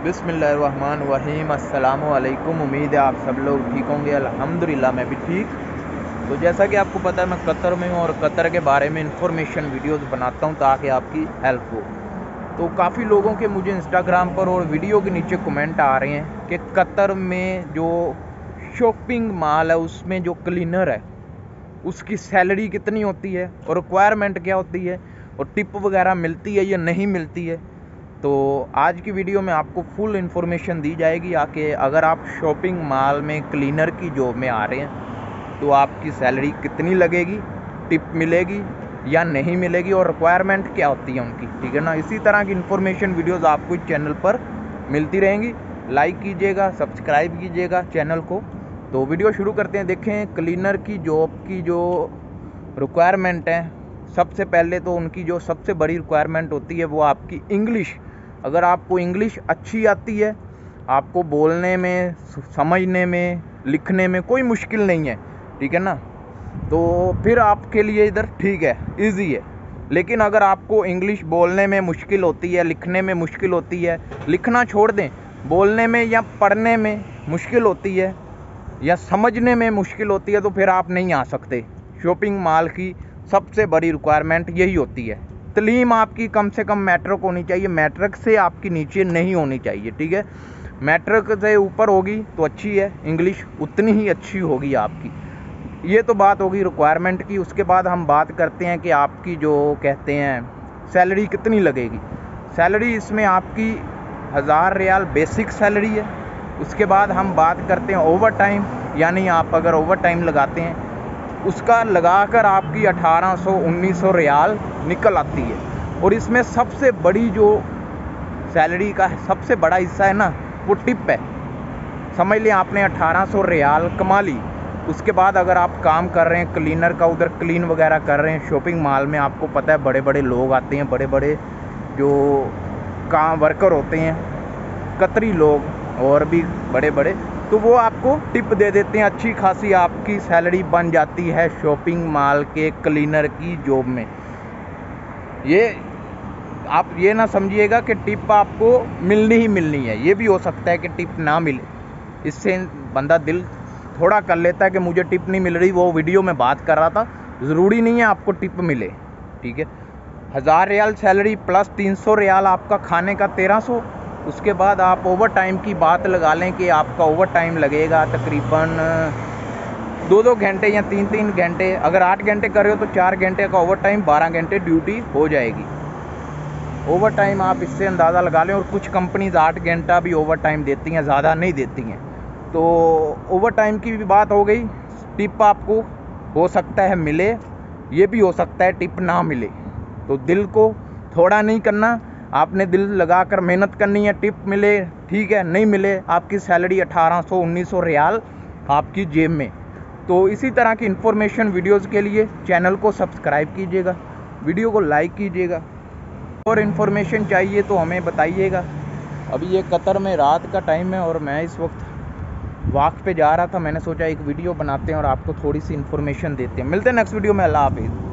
बिस्मिल्लाहिर्रहमानिर्रहीम। अस्सलामुअलैकुम। उम्मीद है आप सब लोग ठीक होंगे। अल्हम्दुलिल्लाह मैं भी ठीक। तो जैसा कि आपको पता है मैं कतर में हूँ और कतर के बारे में इंफॉर्मेशन वीडियोस बनाता हूँ ताकि आपकी हेल्प हो। तो काफ़ी लोगों के मुझे इंस्टाग्राम पर और वीडियो के नीचे कमेंट आ रहे हैं कि कतर में जो शॉपिंग मॉल है उसमें जो क्लीनर है उसकी सैलरी कितनी होती है और रिक्वायरमेंट क्या होती है और टिप वगैरह मिलती है या नहीं मिलती है। तो आज की वीडियो में आपको फुल इन्फॉर्मेशन दी जाएगी आके अगर आप शॉपिंग मॉल में क्लीनर की जॉब में आ रहे हैं तो आपकी सैलरी कितनी लगेगी, टिप मिलेगी या नहीं मिलेगी और रिक्वायरमेंट क्या होती है उनकी, ठीक है ना। इसी तरह की इन्फॉर्मेशन वीडियोस आपको इस चैनल पर मिलती रहेंगी। लाइक कीजिएगा, सब्सक्राइब कीजिएगा चैनल को। तो वीडियो शुरू करते हैं। देखें क्लीनर की जॉब की जो रिक्वायरमेंट है, सबसे पहले तो उनकी जो सबसे बड़ी रिक्वायरमेंट होती है वो आपकी इंग्लिश। अगर आपको इंग्लिश अच्छी आती है, आपको बोलने में, समझने में, लिखने में कोई मुश्किल नहीं है, ठीक है ना, तो फिर आपके लिए इधर ठीक है, इजी है। लेकिन अगर आपको इंग्लिश बोलने में मुश्किल होती है, लिखने में मुश्किल होती है, लिखना छोड़ दें, बोलने में या पढ़ने में मुश्किल होती है या समझने में मुश्किल होती है तो फिर आप नहीं आ सकते। शॉपिंग मॉल की सबसे बड़ी रिक्वायरमेंट यही होती है। तलीम आपकी कम से कम मैट्रिक होनी चाहिए, मैट्रिक से आपकी नीचे नहीं होनी चाहिए, ठीक है। मैट्रिक से ऊपर होगी तो अच्छी है, इंग्लिश उतनी ही अच्छी होगी आपकी। ये तो बात होगी रिक्वायरमेंट की। उसके बाद हम बात करते हैं कि आपकी जो कहते हैं सैलरी कितनी लगेगी। सैलरी इसमें आपकी 1000 रियाल बेसिक सैलरी है। उसके बाद हम बात करते हैं ओवर टाइम, यानी आप अगर ओवर टाइम लगाते हैं उसका लगाकर आपकी 1800-1900 रियाल निकल आती है। और इसमें सबसे बड़ी जो सैलरी का सबसे बड़ा हिस्सा है ना वो टिप है। समझ लें आपने 1800 रियाल कमा ली। उसके बाद अगर आप काम कर रहे हैं क्लीनर का, उधर क्लीन वगैरह कर रहे हैं शॉपिंग मॉल में, आपको पता है बड़े बड़े लोग आते हैं, बड़े बड़े जो काम वर्कर होते हैं, कतरी लोग और भी बड़े बड़े, तो वो आपको टिप दे देते हैं। अच्छी खासी आपकी सैलरी बन जाती है शॉपिंग मॉल के क्लीनर की जॉब में। ये आप ये ना समझिएगा कि टिप आपको मिलनी ही मिलनी है, ये भी हो सकता है कि टिप ना मिले। इससे बंदा दिल थोड़ा कर लेता है कि मुझे टिप नहीं मिल रही, वो वीडियो में बात कर रहा था। ज़रूरी नहीं है आपको टिप मिले, ठीक है। 1000 रियाल सैलरी प्लस 300 रियाल आपका खाने का 1300। उसके बाद आप ओवर टाइम की बात लगा लें कि आपका ओवर टाइम लगेगा तकरीबन 2-2 घंटे या 3-3 घंटे। अगर 8 घंटे कर रहे हो तो 4 घंटे का ओवर टाइम, 12 घंटे ड्यूटी हो जाएगी। ओवर टाइम आप इससे अंदाज़ा लगा लें। और कुछ कंपनीज 8 घंटा भी ओवर टाइम देती हैं, ज़्यादा नहीं देती हैं। तो ओवर टाइम की भी बात हो गई। टिप आपको हो सकता है मिले, ये भी हो सकता है टिप ना मिले। तो दिल को थोड़ा नहीं करना, आपने दिल लगाकर मेहनत करनी है। टिप मिले ठीक है, नहीं मिले आपकी सैलरी 1800-1900 रियाल आपकी जेब में। तो इसी तरह की इन्फॉर्मेशन वीडियोस के लिए चैनल को सब्सक्राइब कीजिएगा, वीडियो को लाइक कीजिएगा। और इन्फॉर्मेशन चाहिए तो हमें बताइएगा। अभी ये कतर में रात का टाइम है और मैं इस वक्त वॉक पे जा रहा था। मैंने सोचा एक वीडियो बनाते हैं और आपको थोड़ी सी इन्फॉर्मेशन देते हैं। मिलते हैं नेक्स्ट वीडियो में। अल्लाह हाफिज़।